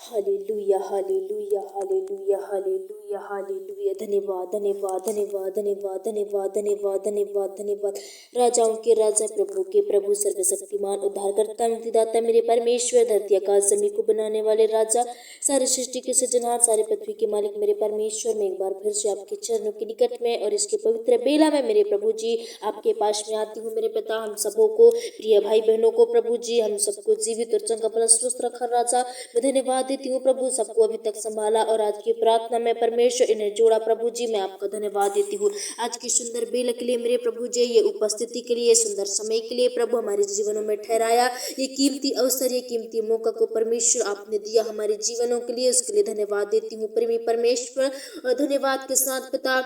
Hallelujah hallelujah hallelujah hallelujah hallelujah. धन्यवाद धन्यवाद धन्यवाद धन्यवाद धन्यवाद धन्यवाद धन्यवाद धन्यवाद। राजाओं के राजा प्रभु के प्रभु सर्वशक्तिमान उद्धारकर्ता मुक्तिदाता मेरे परमेश्वर, धरती आकाश जमीन को बनाने वाले राजा, सारे सृष्टि के सृजनहार, सारे पृथ्वी के मालिक मेरे परमेश्वर, मैं एक बार फिर से आपके चरणों के निकट में और इसके पवित्र बेला में मेरे प्रभु जी आपके पास में आती हूँ। मेरे पिता, हम सबों को, प्रिय भाई बहनों को प्रभु जी, हम सबको जीवित और चंगा भला स्वस्थ रखा राजा। मैं धन्यवाद देती हूँ प्रभु, सबको अभी तक संभाला और आज की प्रार्थना में परमेश्वर इन्हें जोड़ा प्रभु जी, मैं आपका धन्यवाद देती हूँ आज की सुंदर बेला के लिए मेरे प्रभु जी, ये उपस्थिति के लिए, सुंदर समय के लिए प्रभु हमारे जीवनों में ठहराया। ये कीमती अवसर, ये कीमती मौका को परमेश्वर आपने दिया हमारे जीवनों के लिए, उसके लिए धन्यवाद देती हूँ प्रेमी परमेश्वर। और धन्यवाद के साथ पिता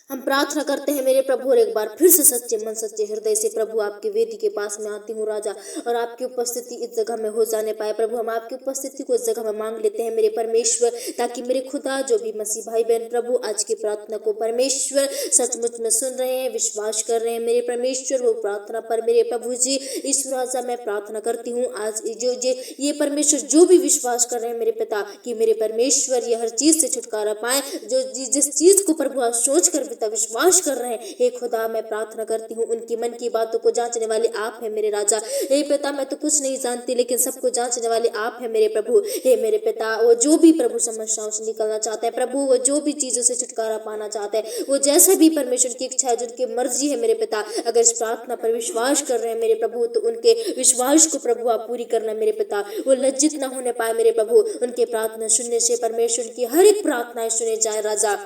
हम प्रार्थना करते हैं मेरे प्रभु, और एक बार फिर से सच्चे मन सच्चे हृदय से प्रभु आपके वेदी के पास में आती हूँ राजा, और आपकी उपस्थिति इस जगह में हो जाने पाए प्रभु। हम आपकी उपस्थिति को इस जगह में मांग लेते हैं मेरे परमेश्वर, ताकि मेरे खुदा जो भी मसीह भाई बहन प्रभु आज की प्रार्थना को परमेश्वर सचमुच में सुन रहे हैं, विश्वास कर रहे हैं मेरे परमेश्वर, वो प्रार्थना पर मेरे प्रभु जी ईश्वर राजा मैं प्रार्थना करती हूँ आज जो ये परमेश्वर जो भी विश्वास कर रहे हैं मेरे पिता, कि मेरे परमेश्वर ये हर चीज से छुटकारा पाए, जो जिस चीज को प्रभु आज सोच कर विश्वास कर रहे हैं। हे खुदा, मैं प्रार्थना करती हूँ उनकी मन की बातों को जांचने वाले आप हैं मेरे राजा। हे पिता, मैं तो कुछ नहीं जानती, लेकिन सबको जांचने वाले आप हैं मेरे प्रभु। हे मेरे पिता, वो जो भी प्रभु समस्याओं से निकलना चाहता है प्रभु, वो जो भी चीजों से छुटकारा पाना चाहता है, वो जैसे भी परमेश्वर की इच्छा है, जिनकी मर्जी है मेरे पिता, अगर इस प्रार्थना पर विश्वास कर रहे हैं मेरे प्रभु, तो उनके विश्वास को प्रभु आप पूरी करना मेरे पिता। वो लज्जित न होने पाए मेरे प्रभु, उनके प्रार्थना सुनने से परमेश्वर की हर एक प्रार्थनाएं सुने जाए राजा,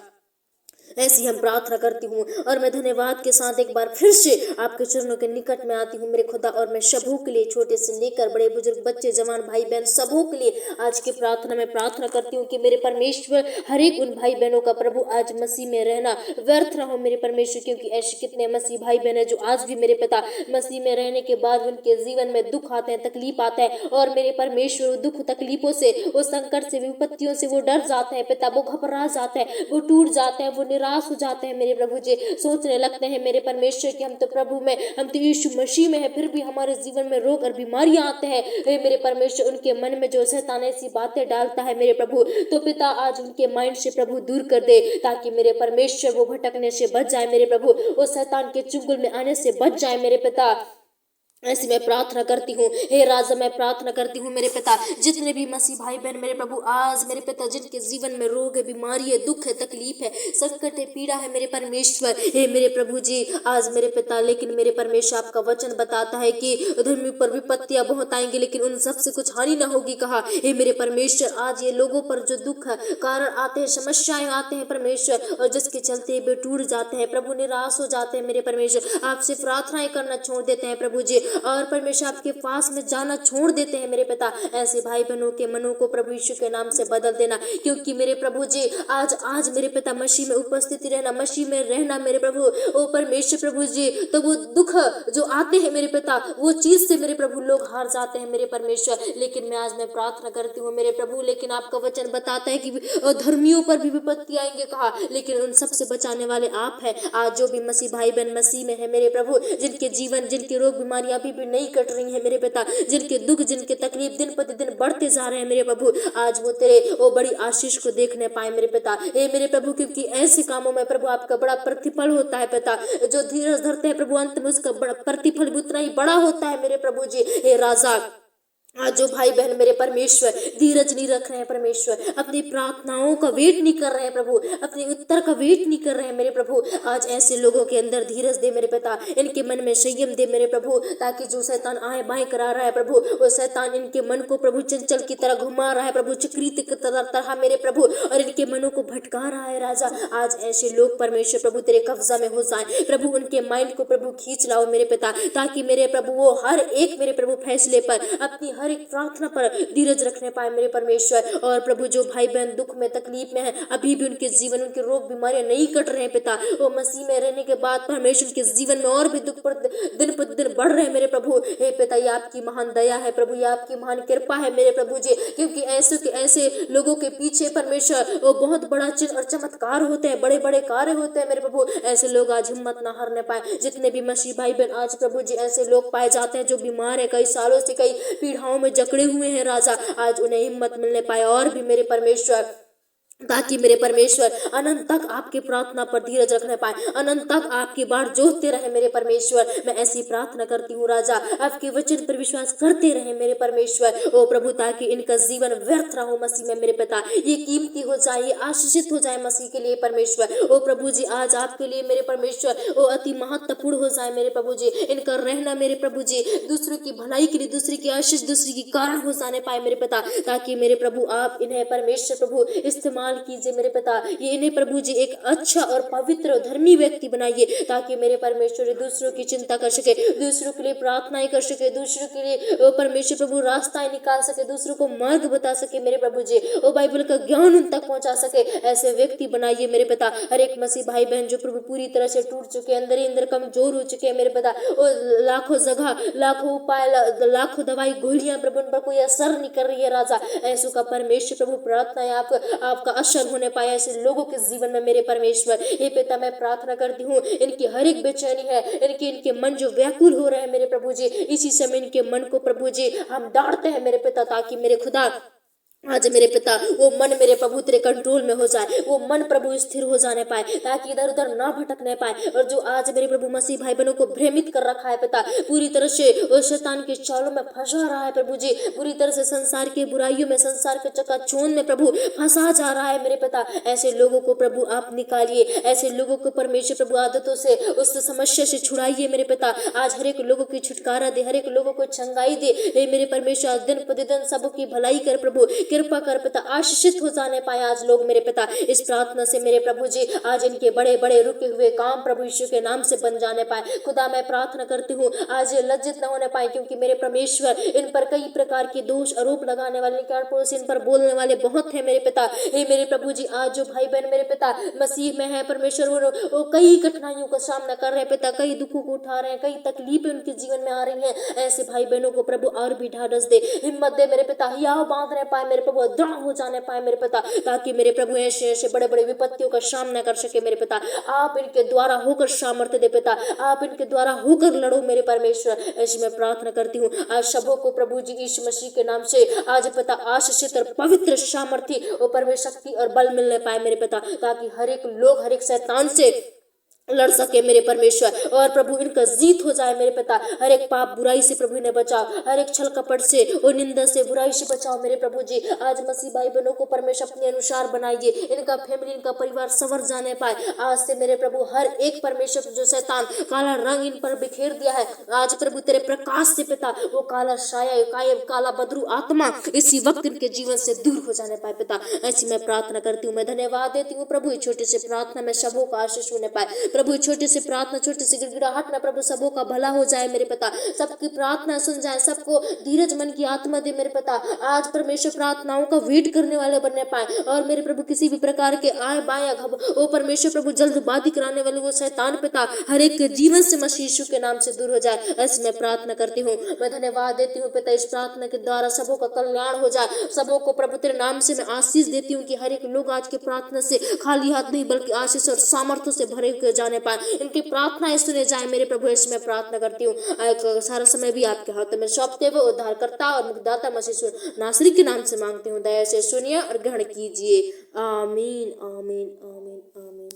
ऐसी हम प्रार्थना करती हूँ। और मैं धन्यवाद के साथ एक बार फिर से आपके चरणों के निकट में आती हूँ मेरे खुदा, और मैं सबों के लिए, छोटे से लेकर बड़े बुजुर्ग, बच्चे, जवान, भाई बहन, सबों के लिए आज की प्रार्थना में प्रार्थना करती हूँ कि मेरे परमेश्वर हर एक उन भाई बहनों का प्रभु आज मसीह में रहना व्यर्थ ना हो मेरे परमेश्वर, क्योंकि ऐसे कितने मसीह भाई बहन है जो आज भी मेरे पिता मसीह में रहने के बाद उनके जीवन में दुख आते हैं, तकलीफ आता है, और मेरे परमेश्वर दुख तकलीफों से, वो संकट से, विपत्तियों से वो डर जाते हैं पिता, वो घबरा जाते हैं, वो टूट जाते हैं, वो निराश हो जाते हैं मेरे प्रभु जी, सोचने लगते हैं मेरे परमेश्वर कि हम तो प्रभु में, हम तो यीशु मसीह में है, फिर भी हमारे जीवन में रोग और बीमारियां आते हैं। हे मेरे परमेश्वर, उनके मन में जो शैतान ऐसी बातें डालता है मेरे प्रभु, तो पिता आज उनके माइंड से प्रभु दूर कर दे, ताकि मेरे परमेश्वर वो भटकने से बच जाए मेरे प्रभु, वो शैतान के चुंगल में आने से बच जाए मेरे पिता। ऐसी मैं प्रार्थना करती हूँ हे राजा, मैं प्रार्थना करती हूँ मेरे पिता, जितने भी मसीह भाई बहन मेरे प्रभु आज मेरे पिता, जिनके जीवन में रोग है, बीमारी है, दुख है, तकलीफ है, संकट है, पीड़ा है मेरे परमेश्वर, हे मेरे प्रभु जी आज मेरे पिता, लेकिन मेरे परमेश्वर आपका वचन बताता है कि धर्मी पर विपत्तियां बहुत आएंगी, लेकिन उन सब से कुछ हानि न होगी कहा। हे मेरे परमेश्वर, आज ये लोगों पर जो दुख है कारण आते हैं, समस्याएं आते हैं परमेश्वर, और जिसके चलते वे टूट जाते हैं प्रभु, निराश हो जाते हैं मेरे परमेश्वर, आपसे प्रार्थनाएं करना छोड़ देते हैं प्रभु जी, और परमेश्वर आपके पास में जाना छोड़ देते हैं मेरे पिता। ऐसे भाई बहनों के मनों को प्रभु यीशु के नाम से बदल देना, क्योंकि मेरे प्रभु जी आज मेरे पिता मसीह में उपस्थिति रहना, मसीह में रहना मेरे प्रभु, ओ परमेश्वर प्रभु जी, तो वो दुख जो आते हैं मेरे पिता, वो चीज से मेरे प्रभु लोग हार जाते हैं मेरे परमेश्वर। लेकिन मैं आज मैं प्रार्थना करती हूँ मेरे प्रभु, लेकिन आपका वचन बताता है कि धर्मियों पर भी विपत्ति आएंगे कहा, लेकिन उन सबसे बचाने वाले आप हैं। आज जो भी मसीह भाई बहन मसीह में है मेरे प्रभु, जिनके जीवन, जिनके रोग बीमारियां भी नहीं कट रही है मेरे पिता, जिनके दुख, जिनके तकलीफ दिन प्रतिदिन बढ़ते जा रहे हैं मेरे प्रभु, आज वो तेरे वो बड़ी आशीष को देखने पाए मेरे पिता। हे मेरे प्रभु, क्योंकि ऐसे कामों में प्रभु आपका बड़ा प्रतिफल होता है पिता, जो धीरज धरते हैं प्रभु अंत में उसका बड़ा प्रतिफल भी उतना ही बड़ा होता है मेरे प्रभु जी। हे राजा, आज जो भाई बहन मेरे परमेश्वर धीरज नहीं रख रहे हैं परमेश्वर, अपनी प्रार्थनाओं का वेट नहीं कर रहे हैं प्रभु, अपने उत्तर का वेट नहीं कर रहे हैं मेरे प्रभु, आज ऐसे लोगों के अंदर धीरज दे मेरे पिता, इनके मन में संयम दे मेरे प्रभु, ताकि जो शैतान आए बाएं करा रहा है प्रभु, वो शैतान इनके मन को प्रभु चंचल की तरह घुमा रहा है प्रभु, चक्रीत की तरह मेरे प्रभु, और इनके मनों को भटका रहा है राजा। आज ऐसे लोग परमेश्वर प्रभु तेरे कब्जा में हो जाए प्रभु, उनके माइंड को प्रभु खींच लाओ मेरे पिता, ताकि मेरे प्रभु वो हर एक मेरे प्रभु फैसले पर, अपनी हर एक प्रार्थना पर धीरज रखने पाए मेरे परमेश्वर। और प्रभु जो भाई बहन दुख में तकलीफ में है, अभी भी उनके जीवन, उनके रोग बीमारियां नहीं कट रहे हैं पिता, वो मसीह में रहने के बाद परमेश्वर के जीवन में और भी दुख पर दिन बढ़ रहे हैं मेरे प्रभु। हे पिता, ये आपकी महान दया है प्रभु, ये आपकी महान कृपा है मेरे प्रभु जी, क्योंकि ऐसे के ऐसे लोगों के पीछे परमेश्वर वो बहुत बड़ा चिन्ह और चमत्कार होते हैं, बड़े बड़े कार्य होते हैं मेरे प्रभु। ऐसे लोग आज हिम्मत ना हारने पाए, जितने भी मसीह भाई बहन आज प्रभु जी ऐसे लोग पाए जाते हैं जो बीमार है, कई सालों से कई पीड़ाओं पाँव में जकड़े हुए हैं राजा, आज उन्हें हिम्मत मिलने पाए और भी मेरे परमेश्वर, ताकि मेरे परमेश्वर अनंत तक आपकी प्रार्थना पर धीरज रखने पाए, अनंत तक आपकी बाट जोहते रहे मेरे परमेश्वर। मैं ऐसी प्रार्थना करती हूँ राजा, आपके वचन पर विश्वास करते रहे मेरे परमेश्वर। ओ प्रभु, ताकि इनका जीवन व्यर्थ रहो मसीह में मेरे पिता, ये कीमती हो जाए, ये आशीषित हो जाए मसीह के लिए परमेश्वर। ओ प्रभु जी, आज आपके लिए मेरे परमेश्वर ओ अति महत्वपूर्ण हो जाए मेरे प्रभु जी। इनका रहना मेरे प्रभु जी दूसरों की भलाई के लिए, दूसरे की आशीष, दूसरे की कारण हो जाने पाए मेरे पिता, ताकि मेरे प्रभु आप इन्हें परमेश्वर प्रभु इस्तेमाल कीजिए मेरे पिता। ये इन्हें प्रभु जी एक अच्छा और पवित्र और धर्मी व्यक्ति बनाइए, ताकि मेरे परमेश्वर दूसरों की चिंता कर सके, दूसरों के लिए प्रार्थनाएं कर सके, दूसरों के लिए परमेश्वर प्रभु रास्ताएं निकाल सके, दूसरों को मार्ग बता सके मेरे प्रभु जी। ओ बाइबल का ज्ञान उन तक पहुंचा सके, ऐसे व्यक्ति बनाइए मेरे पिता। हर एक मसीह भाई बहन जो प्रभु पूरी तरह से टूट चुके, अंदर ही अंदर कमजोर हो चुके हैं मेरे पिता, ओ लाखों जगह, लाखों उपाय, लाखों दवाई गोलियां प्रभु उन पर कोई असर नहीं कर रही है राजा, ऐसों का परमेश्वर प्रभु प्रार्थना है आपका असर होने पाए ऐसे लोगों के जीवन में मेरे परमेश्वर। हे पिता, मैं प्रार्थना करती हूँ, इनकी हर एक बेचैनी है, इनके मन जो व्याकुल हो रहे हैं मेरे प्रभु जी, इसी समय इनके मन को प्रभु जी हम डांटते हैं मेरे पिता, ताकि मेरे खुदा आज मेरे पिता वो मन मेरे प्रभु तेरे कंट्रोल में हो जाए, वो मन प्रभु स्थिर हो जाने पाए, ताकि इधर उधर ना भटकने पाए। और जो आज मेरे प्रभु मसीह भाई बहनों को भ्रमित कर रखा है पिता, पूरी तरह से वो शैतान के चालों में फंसा रहा है प्रभु जी, पूरी तरह से संसार की बुराइयों में, संसार के चकाचौंध में प्रभु फंसा जा रहा है मेरे पिता, ऐसे लोगों को प्रभु आप निकालिए, ऐसे लोगों को परमेश्वर प्रभु आदतों से, उस समस्या से छुड़ाइए मेरे पिता। आज हर एक लोगों की छुटकारा दे, हर एक लोगों को चंगाई दे हे मेरे परमेश्वर। दिन प्रतिदिन सबों की भलाई कर प्रभु, कृपा कर पिता, आशीषित हो जाने पाए आज लोग मेरे पिता। इस प्रार्थना से मेरे प्रभु जी आज इनके बड़े बड़े रुके हुए काम प्रभु यीशु के नाम से बन जाने पाए। खुदा मैं प्रार्थना करती हूँ आज ये लज्जित न होने पाए, क्योंकि मेरे परमेश्वर इन पर कई प्रकार के दोष आरोप लगाने वाले, पड़ोसी इन पर बोलने वाले बहुत है मेरे पिता। हे मेरे प्रभु जी, आज जो भाई बहन मेरे पिता मसीह में है परमेश्वर, वो कई कठिनाइयों का सामना कर रहे हैं पिता, कई दुखों को उठा रहे हैं, कई तकलीफें उनके जीवन में आ रही हैं, ऐसे भाई बहनों को प्रभु और भी ढाढ़स दे, हिम्मत दे मेरे पिता, हियाव बांध रहे पाए मेरे प्रभु, दृढ़ हो जाने पाए मेरे पिता, ताकि मेरे प्रभु ऐसे ऐसे बड़े बड़े विपत्तियों का सामना कर सके मेरे पिता। आप इनके द्वारा होकर सामर्थ्य दे पिता, आप इनके द्वारा होकर लड़ो मेरे परमेश्वर। ऐसी मैं प्रार्थना करती हूँ आज सबों को प्रभु जी यीशु मसीह के नाम से आज पिता आशीषित और पवित्र सामर्थ्य और परमेश्वर शक्ति और बल मिलने पाए मेरे पिता, ताकि हर एक लोग हर एक शैतान से लड़ सके मेरे परमेश्वर, और प्रभु इनका जीत हो जाए मेरे पिता। हर एक पाप बुराई से प्रभु इन्हें बचाओ, हर एक छल कपट से और निंदा से बुराई से बचाओ मेरे प्रभु जी। आज मसीह भाई बहनों को परमेश्वर अपने अनुसार बनाइए, इनका फैमिली, इनका परिवार संवर जाने पाए आज से मेरे प्रभु। हर एक परमेश्वर जो शैतान काला रंग इन पर बिखेर दिया है, आज प्रभु तेरे प्रकाश से पिता वो काला साया, काला बदरू आत्मा इसी वक्त इनके जीवन से दूर हो जाने पाए पिता। ऐसी मैं प्रार्थना करती हूँ, मैं धन्यवाद देती हूँ प्रभु। छोटे से प्रार्थना में सबों का आशीष होने पाए प्रभु, छोटे से प्रार्थना, छोटे से गिड़गिड़ाहट में प्रभु सबों का भला हो जाए मेरे पिता, सबकी प्रार्थना सुन जाए, सबको धीरज मन की आत्मा दे मेरे पिता। आज परमेश्वर प्रार्थनाओं का वेट करने वाले बनने पाए, और मेरे प्रभु किसी भी प्रकार के आए बाया ओ परमेश्वर प्रभु जल्दबाजी कराने वाले वो शैतान पिता हर एक के जीवन से मसीह यीशु के नाम से दूर हो जाए। ऐसे मैं प्रार्थना करती हूँ, मैं धन्यवाद देती हूँ पिता, इस प्रार्थना के द्वारा सबों का कल्याण हो जाए, सबों को प्रभु तेरे नाम से मैं आशीष देती हूँ कि हर एक लोग आज के प्रार्थना से खाली हाथ नहीं बल्कि आशीष और सामर्थ्य से भरे हुए जाने पाए, इनकी प्रार्थनाएं सुने जाए मेरे प्रभु। ऐसे मैं प्रार्थना करती हूँ, सारा समय भी आपके हाथ में सौंपते हुए उद्धारकर्ता और मुक्तिदाता मसीह नासरी के नाम से मांगती हूँ, दया से सुनिए और ग्रहण कीजिए। आमीन आमीन आमीन आमीन।